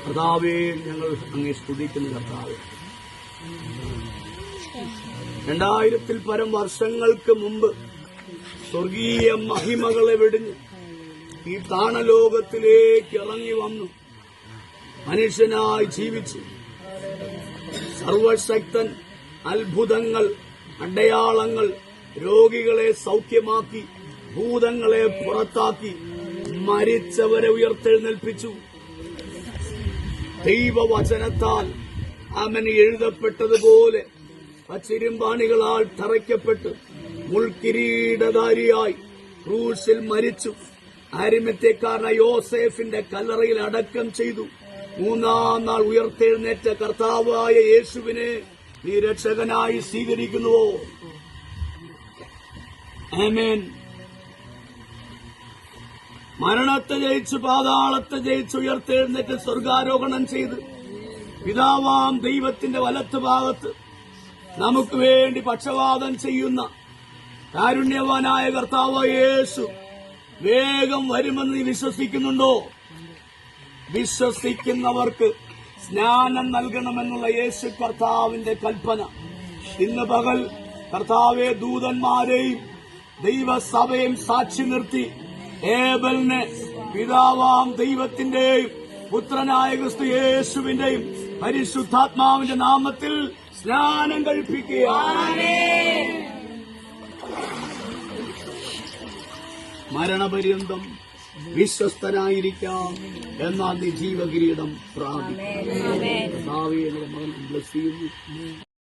കർത്താവേ, ഞങ്ങൾ അങ്ങേ സ്തുതിക്കുന്നു. കർത്താവേ, 2000-ൽ പരം വർഷങ്ങൾക്ക് മുമ്പ് സ്വർഗീയ മഹിമകളെ വെടിഞ്ഞ് ഈ താണലോകത്തിലേക്ക് ഇറങ്ങി വന്നു മനുഷ്യനായി ജീവിച്ചു. സർവശക്തൻ അത്ഭുതങ്ങൾ, അടയാളങ്ങൾ, രോഗികളെ സൗഖ്യമാക്കി, ഭൂതങ്ങളെ പുറത്താക്കി, മരിച്ചവരെ ഉയർത്തെഴുന്നേൽപ്പിച്ചു. ദൈവവചനത്താൽ അവന് എഴുതപ്പെട്ടതുപോലെ പച്ചിരുമ്പാണികളാൽ തറയ്ക്കപ്പെട്ട് മുൾക്കിരീടധാരിയായി ക്രൂശിൽ മരിച്ചു. അരിമത്യക്കാരനായ യോസേഫിന്റെ കല്ലറയിൽ അടക്കം ചെയ്തു. 3-ാം നാൾ ഉയർത്തെഴുന്നേറ്റ കർത്താവായ യേശുവിനെ നീ രക്ഷകനായി സ്വീകരിക്കുന്നുവോ? ആമേൻ. മരണത്തെ ജയിച്ച്, പാതാളത്തെ ജയിച്ച് ഉയർത്തെഴുന്നേറ്റ് സ്വർഗാരോഹണം ചെയ്ത് പിതാവാം ദൈവത്തിന്റെ വലത്ത് ഭാഗത്ത് നമുക്ക് വേണ്ടി പക്ഷവാദം ചെയ്യുന്ന കാരുണ്യവാനായ കർത്താവായ യേശു വേഗം വരുമെന്ന് നീ വിശ്വസിക്കുന്നുണ്ടോ? വിശ്വസിക്കുന്നവർക്ക് സ്നാനം നൽകണമെന്നുള്ള യേശു കർത്താവിന്റെ കൽപ്പന ഇന്ന് പകൽ കർത്താവെ ദൂതന്മാരെയും ദൈവസഭയും സാക്ഷി നിർത്തി ഏബലിനെ പിതാവാം ദൈവത്തിന്റെയും പുത്രനായ ക്രിസ്തു യേശുവിന്റെയും പരിശുദ്ധാത്മാവിന്റെ നാമത്തിൽ സ്നാനം കഴിപ്പിക്കുക. മരണപര്യന്തം വിശ്വസ്തനായിരിക്കാം, എന്നാൽ നീ ജീവകിരീടം പ്രാപിക്കും. കർത്താവേ, ഞങ്ങളുടെ മകൻ ബ്ലസ് ചെയ്യുന്നു.